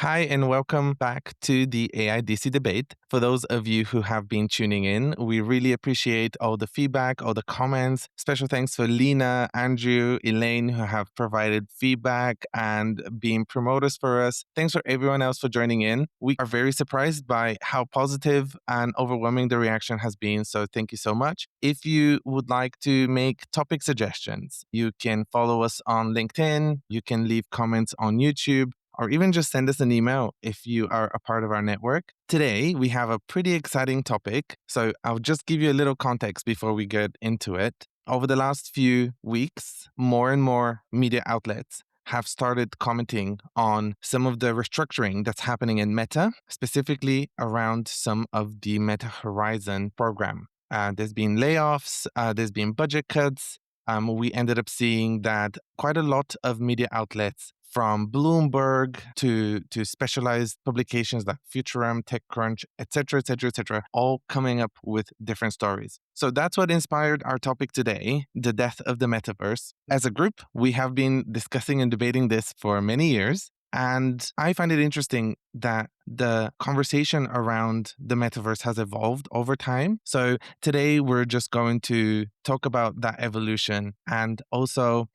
Hi, and welcome back to the AIDC debate. For those of you who have been tuning in, we really appreciate all the feedback, all the comments. Special thanks for Lena, Andrew, Elaine, who have provided feedback and been promoters for us. Thanks for everyone else for joining in. We are very surprised by how positive and overwhelming the reaction has been. So thank you so much. If you would like to make topic suggestions, you can follow us on LinkedIn. You can leave comments on YouTube, or even just send us an email if you are a part of our network. Today, we have a pretty exciting topic, so I'll just give you a little context before we get into it. Over the last few weeks, more and more media outlets have started commenting on some of the restructuring that's happening in Meta, specifically around some of the Meta Horizon program. There's been layoffs, there's been budget cuts. We ended up seeing that quite a lot of media outlets, from Bloomberg to specialized publications like Futurum, TechCrunch, etc., all coming up with different stories. So that's what inspired our topic today, the death of the metaverse. As a group, we have been discussing and debating this for many years. And I find it interesting that the conversation around the metaverse has evolved over time. So today we're just going to talk about that evolution and also,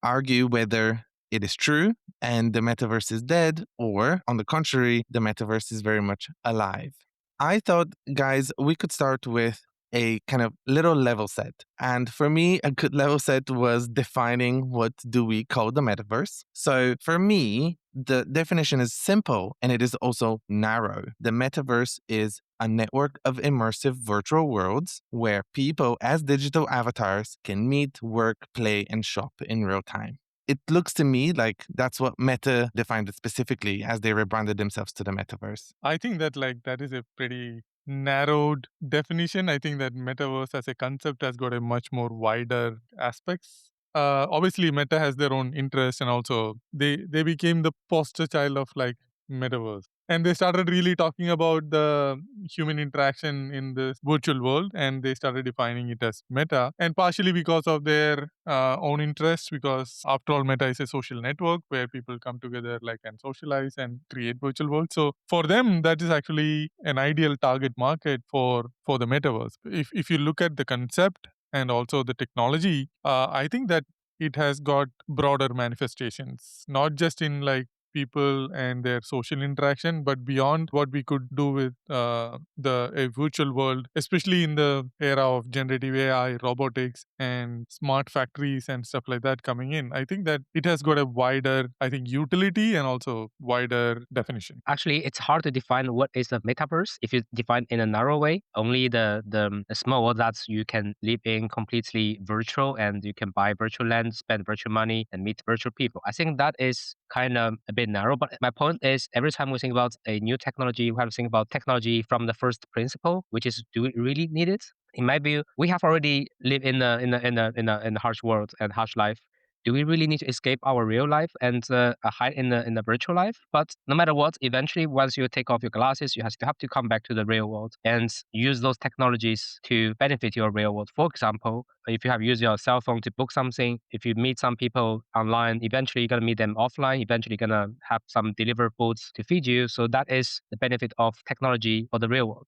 argue whether it is true and the metaverse is dead, or on the contrary, the metaverse is very much alive. I thought, guys, we could start with a kind of little level set. And for me, a good level set was defining what do we call the metaverse. So for me, the definition is simple and it is also narrow. The metaverse is a network of immersive virtual worlds where people as digital avatars can meet, work, play, and shop in real time. It looks to me like that's what Meta defined it specifically as they rebranded themselves to the metaverse. I think that that is a pretty narrowed definition. I think that metaverse as a concept has got a much more wider aspects. Obviously, Meta has their own interest, and also they became the poster child of metaverse, and they started really talking about the human interaction in this virtual world, and they started defining it as Meta, and partially because of their own interests, because after all, Meta is a social network where people come together and socialize and create virtual worlds. So for them, that is actually an ideal target market for the metaverse. If you look at the concept and also the technology, I think that it has got broader manifestations, not just in people and their social interaction, but beyond what we could do with the a virtual world, especially in the era of generative AI, robotics, and smart factories and stuff like that coming in. I think that it has got a wider, I think, utility and also wider definition. Actually, it's hard to define what is a metaverse if you define in a narrow way. Only the small world that you can live in completely virtual, and you can buy virtual land, spend virtual money, and meet virtual people. I think that is kind of a bit narrow. But my point is, every time we think about a new technology, we have to think about technology from the first principle, which is, do we really need it? In my view, we have already lived in a harsh world and harsh life. Do we really need to escape our real life and hide in the virtual life? But no matter what, eventually, once you take off your glasses, you have to come back to the real world and use those technologies to benefit your real world. For example, if you have used your cell phone to book something, if you meet some people online, eventually you're gonna meet them offline. Eventually, you're gonna have some delivered foods to feed you. So that is the benefit of technology for the real world.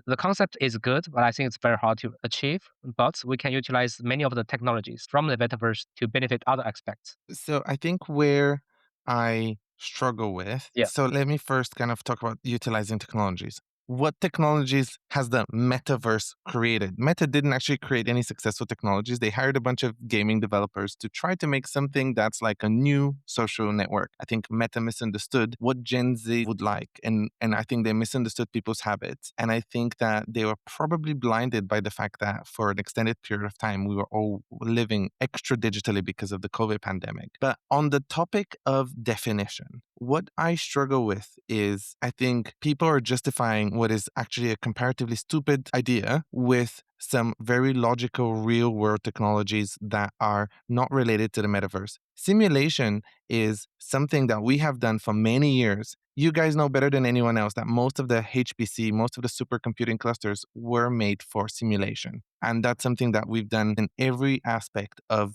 The concept is good, but I think it's very hard to achieve. But we can utilize many of the technologies from the metaverse to benefit other aspects. So I think where I struggle with, Yeah. so let me first kind of talk about utilizing technologies. What technologies has the metaverse created? Meta didn't actually create any successful technologies. They hired a bunch of gaming developers to try to make something that's like a new social network. I think Meta misunderstood what Gen Z would like, and I think they misunderstood people's habits. And I think that they were probably blinded by the fact that for an extended period of time, we were all living extra digitally because of the COVID pandemic. But on the topic of definition, what I struggle with is I think people are justifying what is actually a comparatively stupid idea with some very logical real world technologies that are not related to the metaverse. Simulation is something that we have done for many years. You guys know better than anyone else that most of the HPC, most of the supercomputing clusters were made for simulation. And that's something that we've done in every aspect of,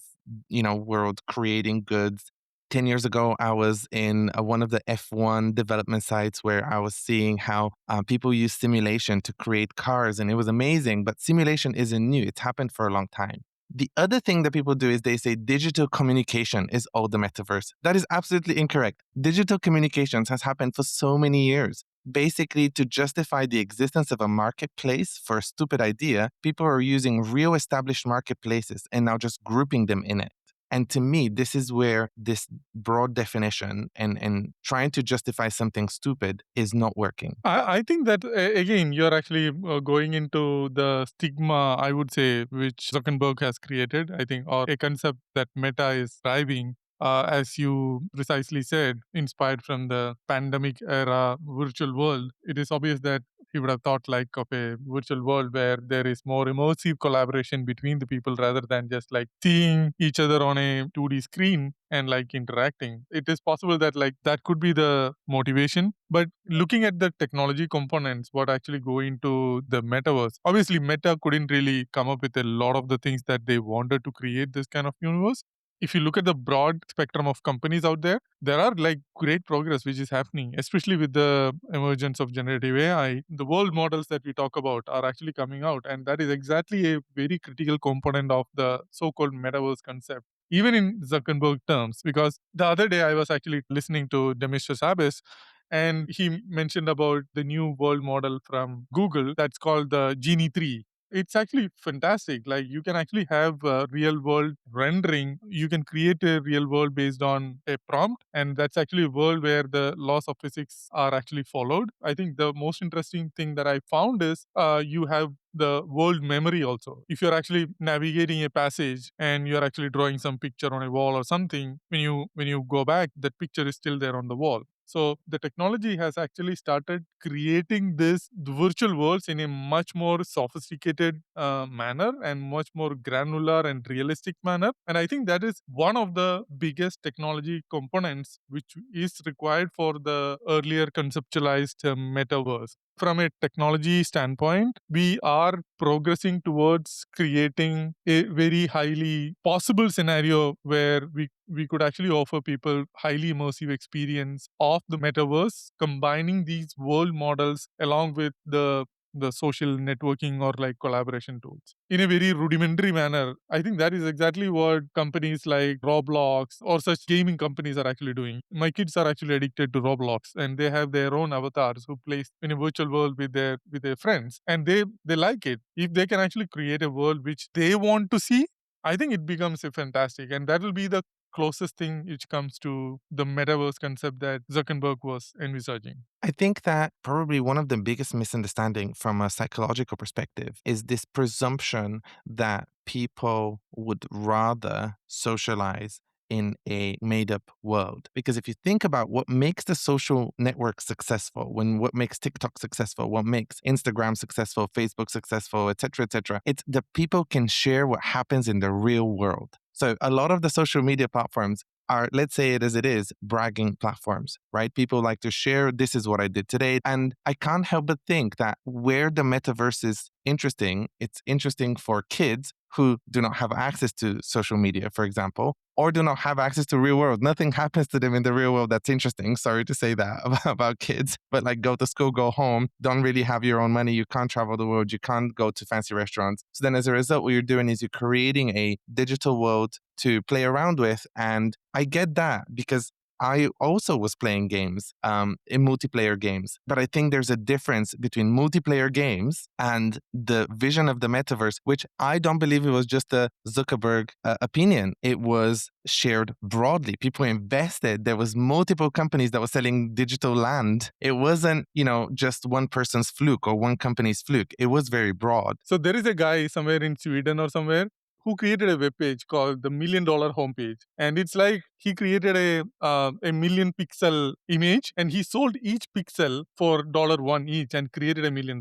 world, creating goods, 10 years ago, I was in one of the F1 development sites where I was seeing how people use simulation to create cars, and it was amazing. But simulation isn't new, it's happened for a long time. The other thing that people do is they say digital communication is all the metaverse. That is absolutely incorrect. Digital communications has happened for so many years. Basically, to justify the existence of a marketplace for a stupid idea, people are using real established marketplaces and now just grouping them in it. And to me, this is where this broad definition and trying to justify something stupid is not working. I think that again, you're actually going into the stigma, I would say, which Zuckerberg has created. I think, or a concept that Meta is driving. As you precisely said, inspired from the pandemic era virtual world, it is obvious that he would have thought like of a virtual world where there is more immersive collaboration between the people rather than just like seeing each other on a 2D screen and like interacting. It is possible that like that could be the motivation. But looking at the technology components, what actually go into the metaverse, obviously Meta couldn't really come up with a lot of the things that they wanted to create this kind of universe. If you look at the broad spectrum of companies out there are like great progress which is happening, especially with the emergence of generative AI. The world models that we talk about are actually coming out, and that is exactly a very critical component of the so-called metaverse concept, even in Zuckerberg terms. Because the other day I was actually listening to Demetrius Abbas, and he mentioned about the new world model from Google that's called the Genie 3. It's actually fantastic. Like you can actually have real world rendering. You can create a real world based on a prompt, and that's actually a world where the laws of physics are actually followed. I think the most interesting thing that I found is you have the world memory also. If you're actually navigating a passage and you're actually drawing some picture on a wall or something, when you go back, that picture is still there on the wall. So the technology has actually started creating this virtual worlds in a much more sophisticated manner and much more granular and realistic manner. And I think that is one of the biggest technology components which is required for the earlier conceptualized metaverse. From a technology standpoint, we are progressing towards creating a very highly possible scenario where we could actually offer people highly immersive experience of the metaverse, combining these world models along with the social networking or like collaboration tools in a very rudimentary manner. I think that is exactly what companies like Roblox or such gaming companies are actually doing. My kids are actually addicted to Roblox, and they have their own avatars who play in a virtual world with their friends, and they like it. If they can actually create a world which they want to see, I think it becomes a fantastic, and that will be the closest thing which comes to the metaverse concept that Zuckerberg was envisaging. I think that probably one of the biggest misunderstanding from a psychological perspective is this presumption that people would rather socialize in a made up world. Because if you think about what makes the social network successful, what makes TikTok successful, what makes Instagram successful, Facebook successful, etc., it's the people can share what happens in the real world. So a lot of the social media platforms are, let's say it as it is, bragging platforms, right? People like to share, this is what I did today. And I can't help but think that where the metaverse is interesting, it's interesting for kids who do not have access to social media, for example, or do not have access to real world. Nothing happens to them in the real world that's interesting. Sorry to say that about kids, but like go to school, go home, don't really have your own money. You can't travel the world. You can't go to fancy restaurants. So then as a result, what you're doing is you're creating a digital world to play around with. And I get that because I also was playing games, in multiplayer games. But I think there's a difference between multiplayer games and the vision of the metaverse, which I don't believe it was just a Zuckerberg opinion. It was shared broadly. People invested. There was multiple companies that were selling digital land. It wasn't, just one person's fluke or one company's fluke. It was very broad. So there is a guy somewhere in Sweden or somewhere who created a web page called the $1 million homepage, and it's like he created a million pixel image, and he sold each pixel for $1 each, and created $1 million.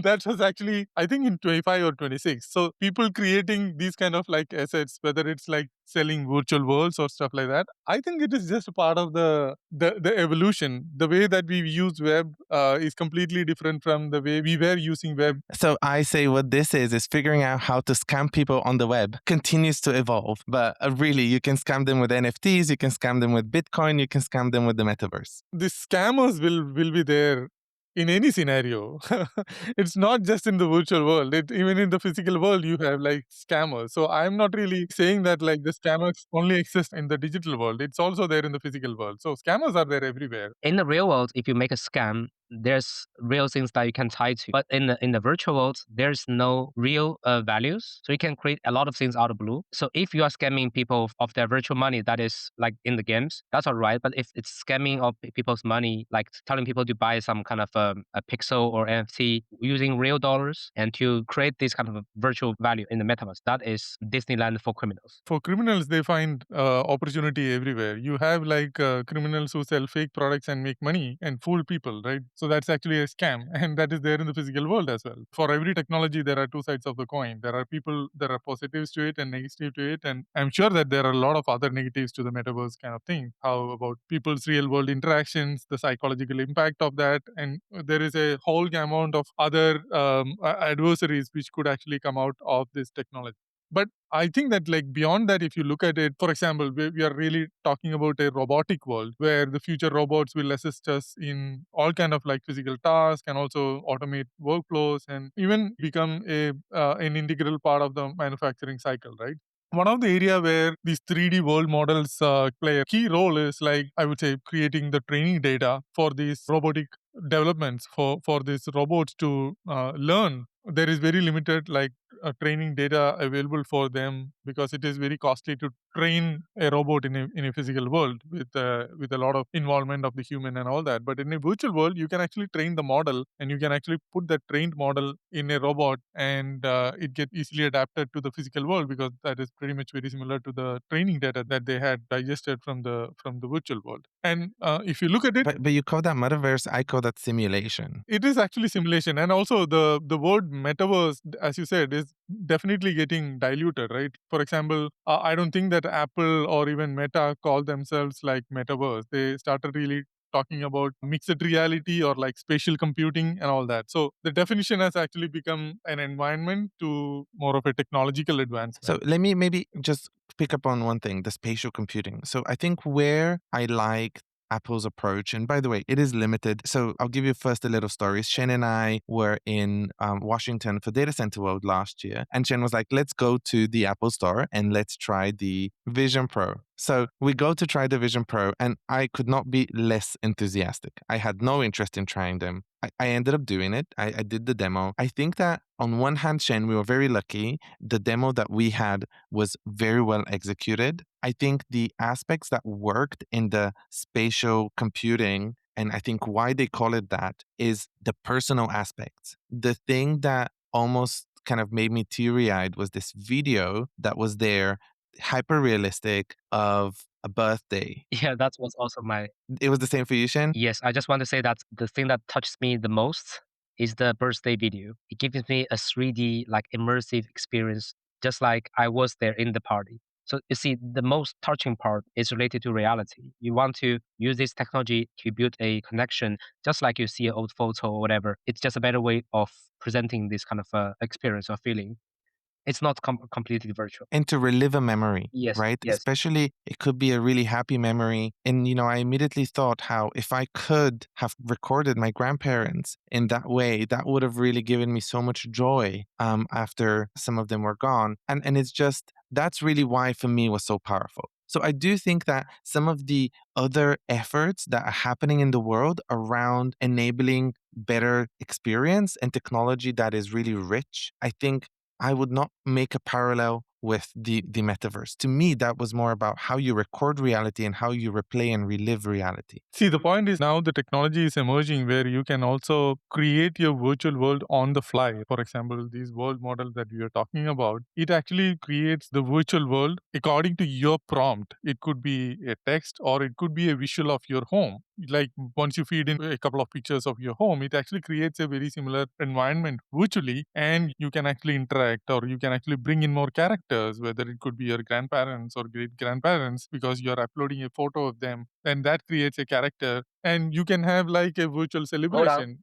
That was actually, I think, in 25 or 26. So people creating these kind of like assets, whether it's like selling virtual worlds or stuff like that, I think it is just a part of the evolution. The way that we use web is completely different from the way we were using web. So I say what this is figuring out how to scam people on the web continues to evolve. But really, you can scam them with NFTs, you can scam them with Bitcoin, you can scam them with the metaverse. The scammers will be there in any scenario. It's not just in the virtual world. Even in the physical world, you have like scammers. So I'm not really saying that like the scammers only exist in the digital world. It's also there in the physical world. So scammers are there everywhere. In the real world, if you make a scam, there's real things that you can tie to. But in the virtual world, there's no real values. So you can create a lot of things out of blue. So if you are scamming people of their virtual money, that is like in the games, that's all right. But if it's scamming of people's money, like telling people to buy some kind of a pixel or NFT using real dollars and to create this kind of a virtual value in the metaverse, that is Disneyland for criminals. For criminals, they find opportunity everywhere. You have like criminals who sell fake products and make money and fool people, right? So that's actually a scam, and that is there in the physical world as well. For every technology, there are two sides of the coin. There are people, there are positives to it and negatives to it, and I'm sure that there are a lot of other negatives to the metaverse kind of thing. How about people's real world interactions, the psychological impact of that, and there is a whole gamut of other adversaries which could actually come out of this technology. But I think that like beyond that, if you look at it, for example, we are really talking about a robotic world where the future robots will assist us in all kind of like physical tasks and also automate workflows and even become an integral part of the manufacturing cycle, right? One of the area where these 3D world models play a key role is like I would say creating the training data for these robotic developments for these robots to learn. There is very limited like training data available for them because it is very costly to train a robot in a physical world with a lot of involvement of the human and all that. But in a virtual world, you can actually train the model and you can actually put that trained model in a robot and it get easily adapted to the physical world because that is pretty much very similar to the training data that they had digested from the virtual world. And if you look at it, But you call that metaverse, I call that simulation. it is actually simulation, and also the word metaverse, as you said, is definitely getting diluted, right? For example, I don't think that Apple or even Meta call themselves like metaverse. They started really talking about mixed reality or like spatial computing and all that. So the definition has actually become an environment to more of a technological So advancement. let me maybe just pick up on one thing, the spatial computing. So I think where I like Apple's approach, and by the way, it is limited. So I'll give you first a little story. Shen and I were in Washington for Data Center World last year, and Shen was like, let's go to the Apple store and let's try the Vision Pro. So we go to try the Vision Pro, and I could not be less enthusiastic. I had no interest in trying them. I ended up doing it. I did the demo. I think that on one hand, Shen, we were very lucky. The demo that we had was very well executed. I think the aspects that worked in the spatial computing, and I think why they call it that, is the personal aspects. The thing that almost kind of made me teary eyed was this video that was there, hyper realistic, of a birthday. Yeah, that was also my It was the same for you, Shen? yes, I just want to say that the thing that touches me the most is the birthday video. It gives me a 3D, like immersive experience, just like I was there in the party. So you see, the most touching part is related to reality. You want to use this technology to build a connection, just like you see an old photo or whatever. It's just a better way of presenting this kind of experience or feeling. It's not completely virtual. And to relive a memory, Yes, right? yes. Especially it could be a really happy memory. And, I immediately thought how if I could have recorded my grandparents in that way, that would have really given me so much joy after some of them were gone. And it's just, that's really why for me was so powerful. So I do think that some of the other efforts that are happening in the world around enabling better experience and technology that is really rich, I think I would not make a parallel with the metaverse. To me, that was more about how you record reality and how you replay and relive reality. See, the point is now the technology is emerging where you can also create your virtual world on the fly. For example, these world models that we are talking about, it actually creates the virtual world according to your prompt. It could be a text or it could be a visual of your home. Like once you feed in a couple of pictures of your home, it actually creates a very similar environment virtually, and you can actually interact or you can actually bring in more characters, whether it could be your grandparents or great grandparents, because you're uploading a photo of them, and that creates a character, and you can have like a virtual Hold on. celebration.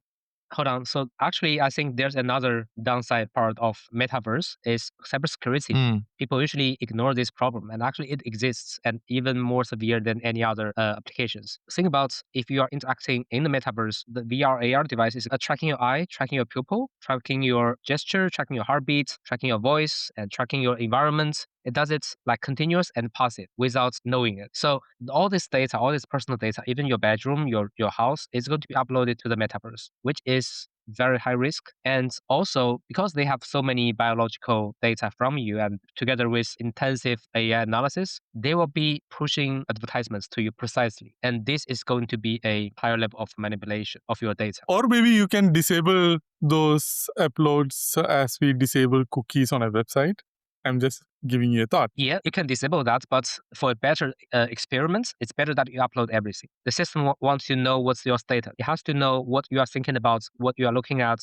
Hold on. So actually, I think there's another downside part of metaverse is cybersecurity. Mm. People usually ignore this problem, and actually it exists, and even more severe than any other applications. Think about if you are interacting in the metaverse, the VR AR device is tracking your eye, tracking your pupil, tracking your gesture, tracking your heartbeat, tracking your voice, and tracking your environment. It does it like continuous and passive without knowing it. So all this data, all this personal data, even your bedroom, your house, is going to be uploaded to the metaverse, which is very high risk. And also because they have so many biological data from you and together with intensive AI analysis, they will be pushing advertisements to you precisely. And this is going to be a higher level of manipulation of your data. Or maybe you can disable those uploads as we disable cookies on a website. I'm just giving you a thought. Yeah, you can disable that, but for a better experiment, it's better that you upload everything. The system wants to know what's your status. It has to know what you are thinking about, what you are looking at,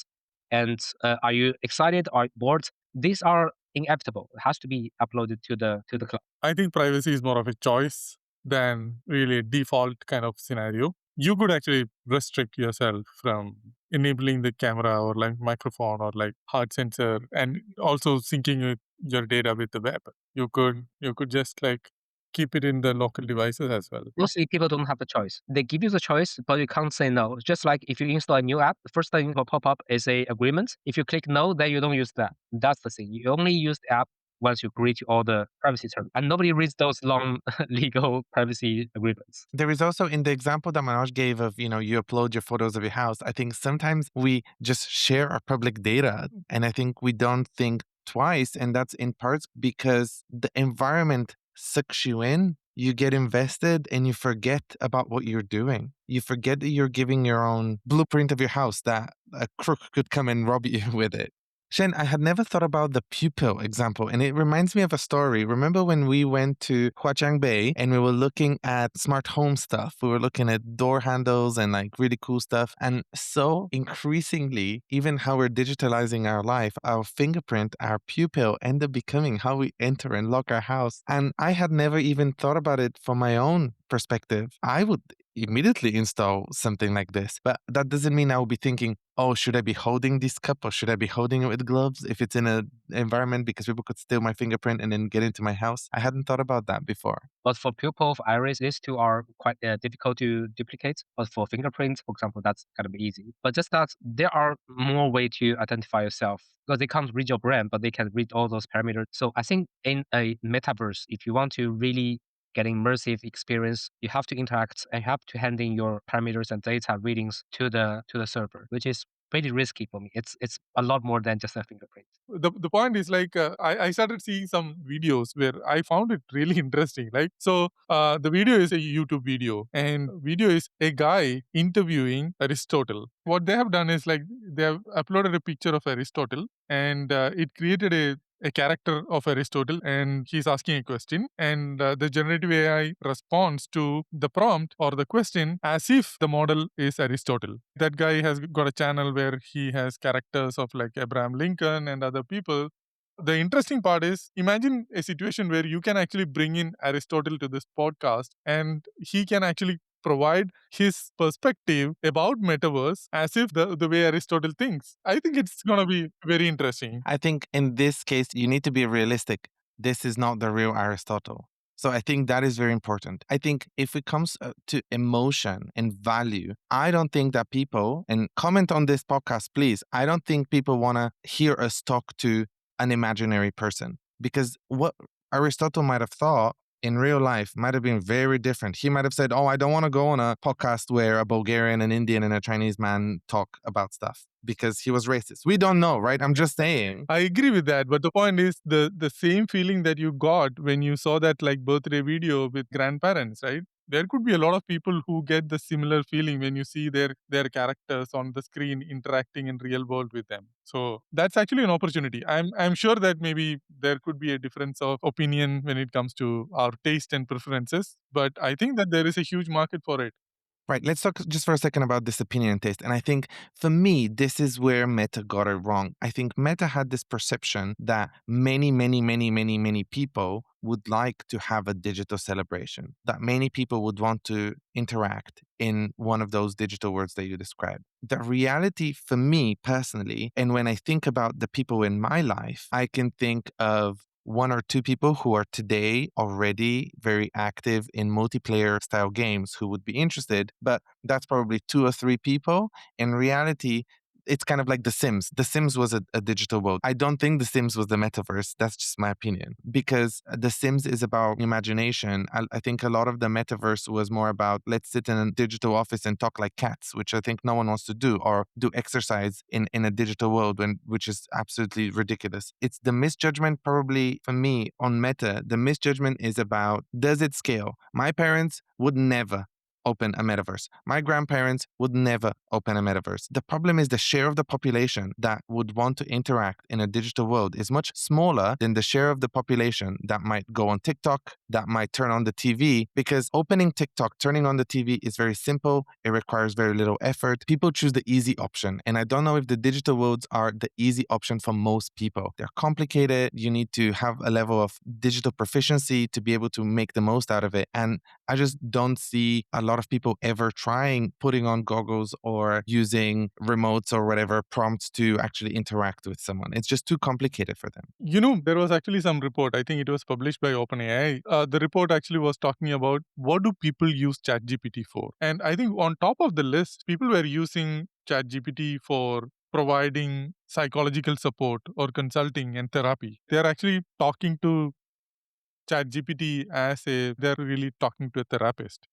and are you excited or bored? These are inevitable. It has to be uploaded to the cloud. I think privacy is more of a choice than really a default kind of scenario. You could actually restrict yourself from enabling the camera or like microphone or like heart sensor and also syncing your data with the web. You could just like keep it in the local devices as well. Mostly people don't have the choice. They give you the choice, but you can't say no. Just like if you install a new app, the first thing will pop up is a agreement. If you click no, then you don't use that. That's the thing. You only use the app once you agree to all the privacy terms. And nobody reads those long legal privacy agreements. There is also in the example that Manoj gave of, you upload your photos of your house. I think sometimes we just share our public data and I think we don't think twice. And that's in parts because the environment sucks you in. You get invested and you forget about what you're doing. You forget that you're giving your own blueprint of your house that a crook could come and rob you with it. Shen, I had never thought about the pupil example, and it reminds me of a story. Remember when we went to Huaqiang Bay and we were looking at smart home stuff? We were looking at door handles and like really cool stuff. And so increasingly, even how we're digitalizing our life, our fingerprint, our pupil end up becoming how we enter and lock our house. And I had never even thought about it from my own perspective. I would immediately install something like this. But that doesn't mean I will be thinking, oh, should I be holding this cup or should I be holding it with gloves if it's in an environment because people could steal my fingerprint and then get into my house? I hadn't thought about that before. But for pupil of iris, these two are quite difficult to duplicate. But for fingerprints, for example, that's going to be easy. But just that there are more way to identify yourself because they can't read your brain, but they can read all those parameters. So I think in a metaverse, if you want to really get immersive experience, you have to interact and you have to hand in your parameters and data readings to the server, which is pretty risky for me. It's a lot more than just a fingerprint. The point is like I started seeing some videos where I found it really interesting. Like so, the video is a YouTube video, and video is a guy interviewing Aristotle. What they have done is like they have uploaded a picture of Aristotle, and it created a character of Aristotle, and he's asking a question, and the generative AI responds to the prompt or the question as if the model is Aristotle. That guy has got a channel where he has characters of like Abraham Lincoln and other people. The interesting part is imagine a situation where you can actually bring in Aristotle to this podcast and he can actually provide his perspective about metaverse as if the way Aristotle thinks. I think it's going to be very interesting. I think in this case, you need to be realistic. This is not the real Aristotle. So I think that is very important. I think if it comes to emotion and value, I don't think that people, and comment on this podcast, please, I don't think people want to hear us talk to an imaginary person because what Aristotle might have thought in real life might have been very different. He might have said, oh, I don't want to go on a podcast where a Bulgarian, an Indian, and a Chinese man talk about stuff because he was racist. We don't know, right? I'm just saying. I agree with that, but the point is the same feeling that you got when you saw that like birthday video with grandparents, right? There could be a lot of people who get the similar feeling when you see their characters on the screen interacting in real world with them. So that's actually an opportunity. I'm sure that maybe there could be a difference of opinion when it comes to our taste and preferences, but I think that there is a huge market for it. Right. Let's talk just for a second about this opinion and taste. And I think for me, this is where Meta got it wrong. I think Meta had this perception that many people would like to have a digital celebration, that many people would want to interact in one of those digital worlds that you described. The reality for me personally, and when I think about the people in my life, I can think of one or two people who are today already very active in multiplayer style games who would be interested, but that's probably two or three people. In reality, it's kind of like The Sims. The Sims was a digital world. I don't think The Sims was the metaverse. That's just my opinion. Because The Sims is about imagination. I think a lot of the metaverse was more about let's sit in a digital office and talk like cats, which I think no one wants to do, or do exercise in a digital world, which is absolutely ridiculous. It's the misjudgment, probably for me on Meta. The misjudgment is about, does it scale? My parents would never open a metaverse. My grandparents would never open a metaverse. The problem is the share of the population that would want to interact in a digital world is much smaller than the share of the population that might go on TikTok, that might turn on the TV, because opening TikTok, turning on the TV is very simple. It requires very little effort. People choose the easy option. And I don't know if the digital worlds are the easy option for most people. They're complicated. You need to have a level of digital proficiency to be able to make the most out of it. And I just don't see a lot of people ever trying putting on goggles or using remotes or whatever prompts to actually interact with someone. It's just too complicated for them. There was actually some report, I think it was published by OpenAI. The report actually was talking about what do people use ChatGPT for? And I think on top of the list, people were using ChatGPT for providing psychological support or consulting and therapy. They're actually talking to ChatGPT they're really talking to a therapist.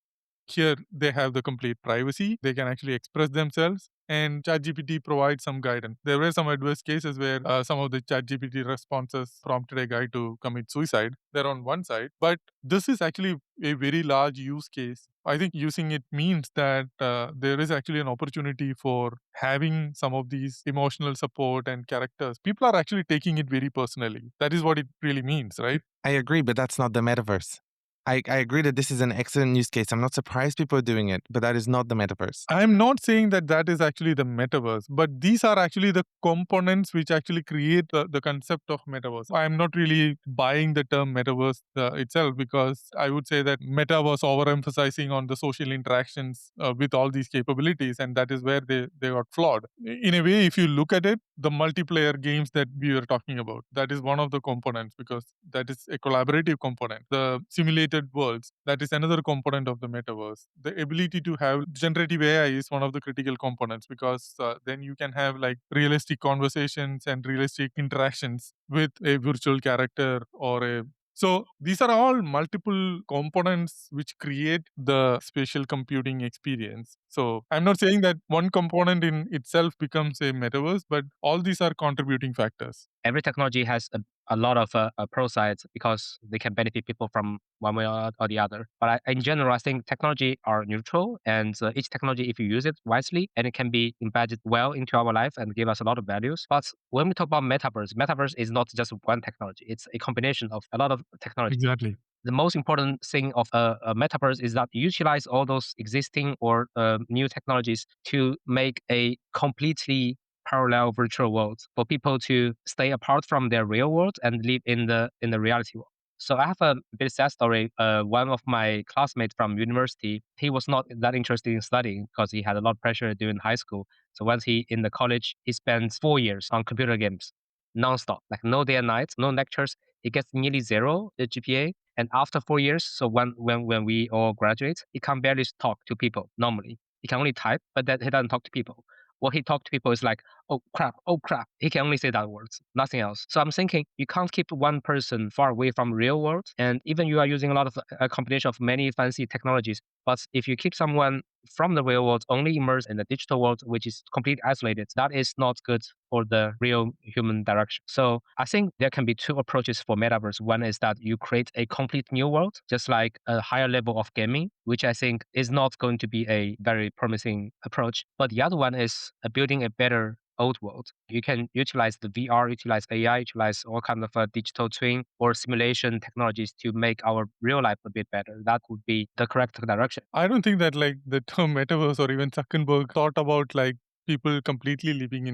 Here, they have the complete privacy. They can actually express themselves, and ChatGPT provides some guidance. There were some adverse cases where some of the ChatGPT responses prompted a guy to commit suicide. They're on one side, but this is actually a very large use case. I think using it means that there is actually an opportunity for having some of these emotional support and characters. People are actually taking it very personally. That is what it really means, right? I agree, but that's not the metaverse. I agree that this is an excellent use case. I'm not surprised people are doing it, but that is not the metaverse. I'm not saying that that is actually the metaverse, but these are actually the components which actually create the concept of metaverse. I'm not really buying the term metaverse itself, because I would say that meta was overemphasizing on the social interactions with all these capabilities, and that is where they got flawed. In a way, if you look at it, the multiplayer games that we were talking about, that is one of the components, because that is a collaborative component. The simulated worlds, that is another component of the metaverse. The ability to have generative AI is one of the critical components, because then you can have like realistic conversations and realistic interactions with a virtual character or a so these are all multiple components which create the spatial computing experience. So I'm not saying that one component in itself becomes a metaverse, but all these are contributing factors. Every technology has a lot of pro sides because they can benefit people from one way or the other. But in general, I think technology are neutral, and each technology, if you use it wisely, and it can be embedded well into our life and give us a lot of values. But when we talk about metaverse is not just one technology; it's a combination of a lot of technology. Exactly. The most important thing of a metaverse is that you utilize all those existing or new technologies to make a completely parallel virtual world for people to stay apart from their real world and live in the reality world. So I have a bit sad story. One of my classmates from university, he was not that interested in studying because he had a lot of pressure during high school. So once he in the college, he spent 4 years on computer games, nonstop, like no day and night, no lectures. He gets nearly zero the GPA. And after 4 years, so when we all graduate, he can barely talk to people normally. He can only type, but that he doesn't talk to people. What he talk to people is like, oh crap. He can only say that words, nothing else. So I'm thinking you can't keep one person far away from real world. And even you are using a lot of a combination of many fancy technologies. But if you keep someone from the real world only immersed in the digital world, which is completely isolated, that is not good for the real human direction. So I think there can be two approaches for metaverse. One is that you create a complete new world, just like a higher level of gaming, which I think is not going to be a very promising approach. But the other one is building a better old world. You can utilize the VR, utilize AI, utilize all kind of digital twin or simulation technologies to make our real life a bit better. That would be the correct direction. I don't think that like the term metaverse or even Zuckerberg thought about like people completely living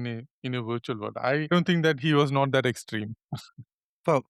in a virtual world. I don't think that he was not that extreme. Well,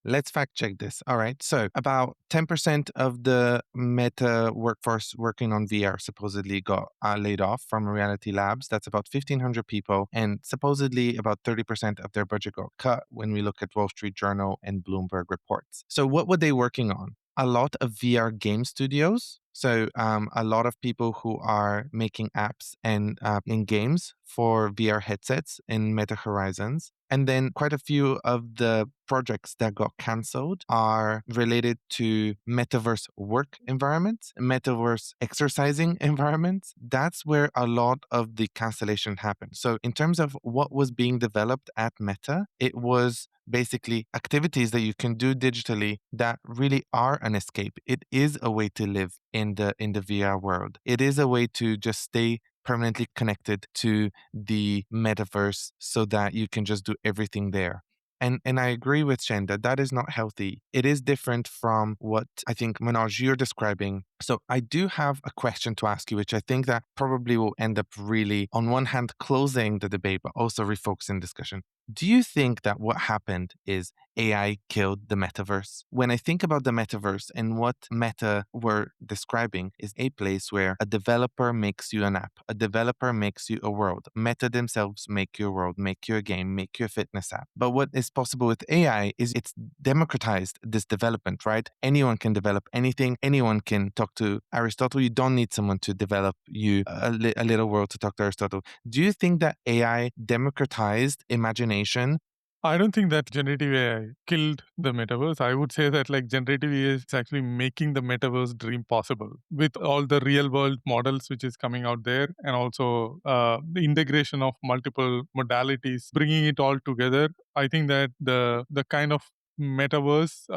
Let's fact check this. All right. So, about 10% of the Meta workforce working on VR supposedly got laid off from Reality Labs. That's about 1,500 people. And supposedly about 30% of their budget got cut when we look at Wall Street Journal and Bloomberg reports. So, what were they working on? A lot of VR game studios. So, a lot of people who are making apps and in games for VR headsets in Meta Horizons. And then quite a few of the projects that got canceled are related to metaverse work environments, metaverse exercising environments. That's where a lot of the cancellation happened. So, in terms of what was being developed at Meta, it was basically activities that you can do digitally that really are an escape. It is a way to live in the VR world. It is a way to just stay permanently connected to the metaverse so that you can just do everything there. And I agree with Shen that that is not healthy. It is different from what I think Manoj you're describing. So I do have a question to ask you, which I think that probably will end up really, on one hand, closing the debate, but also refocusing discussion. Do you think that what happened is AI killed the metaverse? When I think about the metaverse and what Meta were describing is a place where a developer makes you an app, a developer makes you a world. Meta themselves make you a world, make you a game, make you a fitness app. But what is possible with AI is it's democratized this development, right? Anyone can develop anything, anyone can talk to Aristotle. You don't need someone to develop you a little world to talk to Aristotle. Do you think that AI democratized imagination? I don't think that generative AI killed the metaverse. I would say that like generative AI is actually making the metaverse dream possible with all the real world models which is coming out there, and also the integration of multiple modalities, bringing it all together. I think that the kind of metaverse,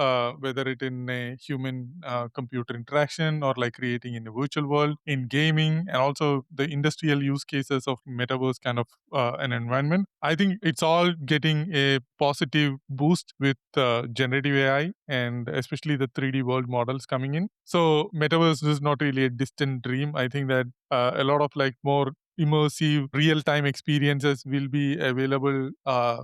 whether it in a human computer interaction or like creating in a virtual world, in gaming, and also the industrial use cases of metaverse kind of an environment. I think it's all getting a positive boost with generative AI and especially the 3D world models coming in. So metaverse is not really a distant dream. I think that a lot of like more immersive real-time experiences will be available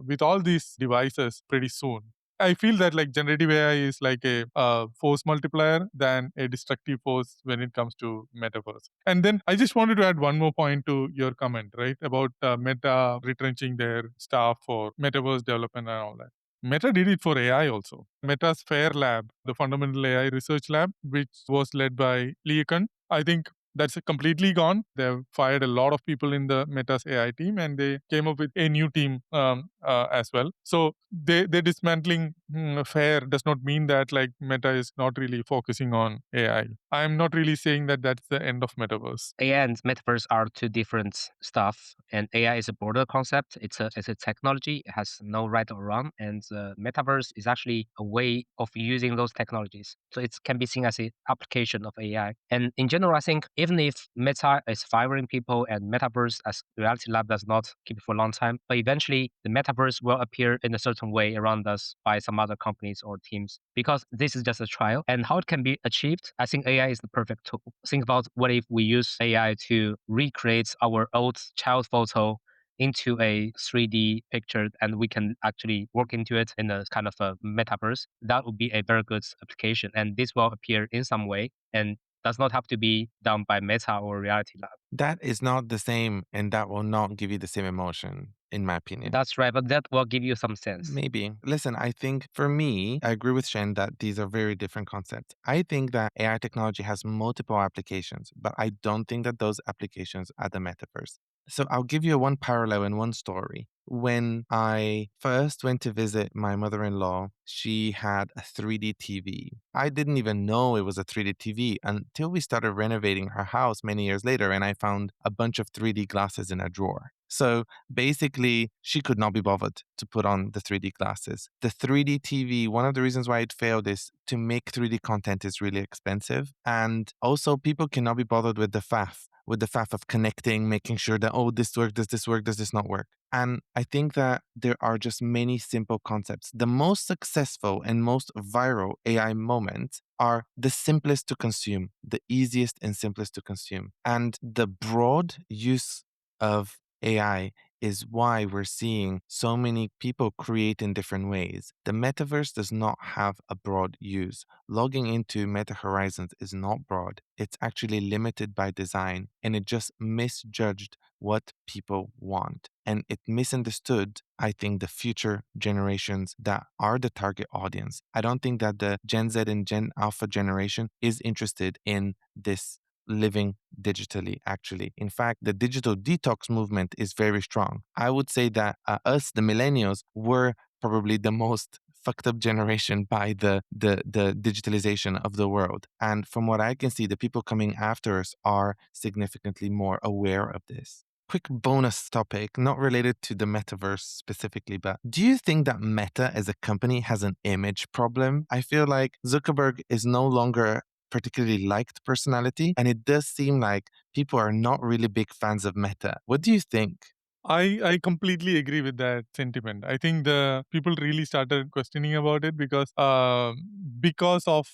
with all these devices pretty soon. I feel that like generative AI is like a force multiplier than a destructive force when it comes to metaverse. And then I just wanted to add one more point to your comment, right, about Meta retrenching their staff for metaverse development and all that. Meta did it for AI also. Meta's FAIR lab, the fundamental AI research lab, which was led by Lee Kund, I think that's completely gone. They've fired a lot of people in the Meta's AI team, and they came up with a new team as well. So they're dismantling FAIR does not mean that like Meta is not really focusing on AI. I'm not really saying that that's the end of metaverse. AI and metaverse are two different stuff, and AI is a broader concept. It's a technology. It has no right or wrong, and metaverse is actually a way of using those technologies. So it can be seen as an application of AI. And in general, I think even if Meta is firing people and metaverse as Reality Lab does not keep it for a long time, but eventually the metaverse will appear in a certain way around us by some other companies or teams, because this is just a trial. And how it can be achieved, I think AI is the perfect tool. Think about what if we use AI to recreate our old child photo into a 3D picture, and we can actually work into it in a kind of a metaverse. That would be a very good application. And this will appear in some way and does not have to be done by Meta or Reality Lab. That is not the same, and that will not give you the same emotion, in my opinion. That's right, but that will give you some sense. Maybe. Listen, I think for me, I agree with Shen that these are very different concepts. I think that AI technology has multiple applications, but I don't think that those applications are the metaverse. So I'll give you one parallel and one story. When I first went to visit my mother in law, she had a 3D TV. I didn't even know it was a 3D TV until we started renovating her house many years later, and I found a bunch of 3D glasses in a drawer. So basically, she could not be bothered to put on the 3D glasses. The 3D TV, one of the reasons why it failed is to make 3D content is really expensive. And also, people cannot be bothered with the faff, of connecting, making sure that, oh, this work, does this work, does this not work? And I think that there are just many simple concepts. The most successful and most viral AI moments are the simplest to consume, the easiest and simplest to consume. And the broad use of AI is why we're seeing so many people create in different ways. The metaverse does not have a broad use. Logging into Meta Horizons is not broad. It's actually limited by design, and it just misjudged what people want. And it misunderstood, I think, the future generations that are the target audience. I don't think that the Gen Z and Gen Alpha generation is interested in this living digitally, actually. In fact, the digital detox movement is very strong. I would say that us, the millennials, were probably the most fucked up generation by the digitalization of the world. And from what I can see, the people coming after us are significantly more aware of this. Quick bonus topic, not related to the metaverse specifically, but do you think that Meta as a company has an image problem? I feel like Zuckerberg is no longer particularly liked personality, and it does seem like people are not really big fans of Meta. What do you think? I completely agree with that sentiment. I think the people really started questioning about it because of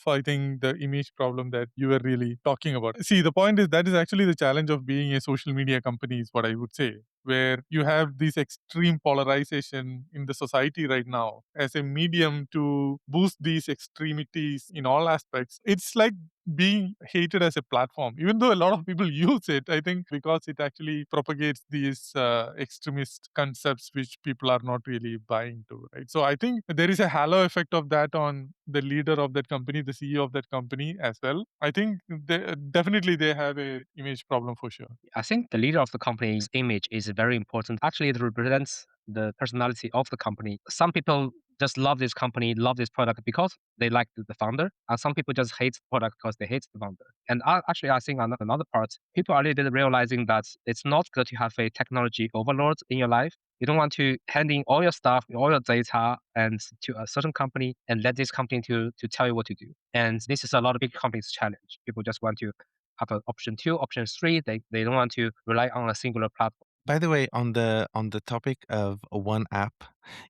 I think the image problem that you were really talking about. See, the point is that is actually the challenge of being a social media company is what I would say, where you have this extreme polarization in the society right now as a medium to boost these extremities in all aspects. It's like being hated as a platform, even though a lot of people use it, I think because it actually propagates these extremist concepts which people are not really buying to, right? So I think there is a halo effect of that on the leader of that company, the CEO of that company as well. I think definitely they have a image problem for sure. I think the leader of the company's image is very important. Actually, it represents the personality of the company. Some people just love this company, love this product because they like the founder, and some people just hate the product because they hate the founder. And actually, I think another part, people are really realizing that it's not good to have a technology overlord in your life. You don't want to hand in all your stuff, all your data, and to a certain company and let this company to tell you what to do. And this is a lot of big companies' challenge. People just want to have an option two, option three. They don't want to rely on a singular platform. By the way, on the topic of one app,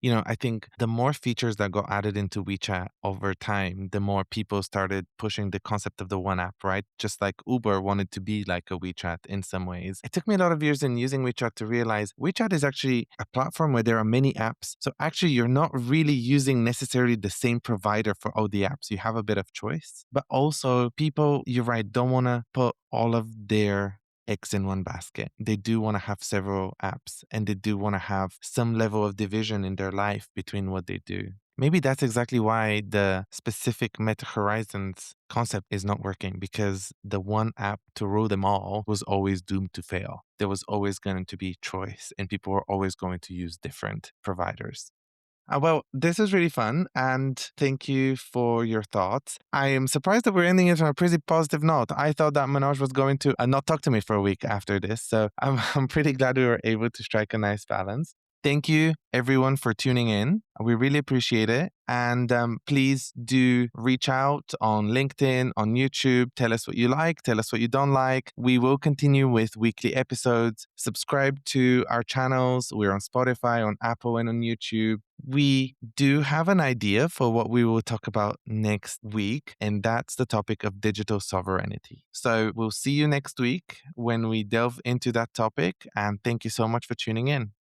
I think the more features that got added into WeChat over time, the more people started pushing the concept of the one app, right? Just like Uber wanted to be like a WeChat in some ways. It took me a lot of years in using WeChat to realize WeChat is actually a platform where there are many apps. So actually, you're not really using necessarily the same provider for all the apps. You have a bit of choice, but also people, you're right, don't want to put all of their eggs in one basket. They do want to have several apps and they do want to have some level of division in their life between what they do. Maybe that's exactly why the specific Meta Horizons concept is not working because the one app to rule them all was always doomed to fail. There was always going to be choice and people were always going to use different providers. Well, this is really fun, and thank you for your thoughts. I am surprised that we're ending it on a pretty positive note. I thought that Manoj was going to not talk to me for a week after this, so I'm pretty glad we were able to strike a nice balance. Thank you, everyone, for tuning in. We really appreciate it. And please do reach out on LinkedIn, on YouTube. Tell us what you like, tell us what you don't like. We will continue with weekly episodes. Subscribe to our channels. We're on Spotify, on Apple, and on YouTube. We do have an idea for what we will talk about next week, and that's the topic of digital sovereignty. So we'll see you next week when we delve into that topic. And thank you so much for tuning in.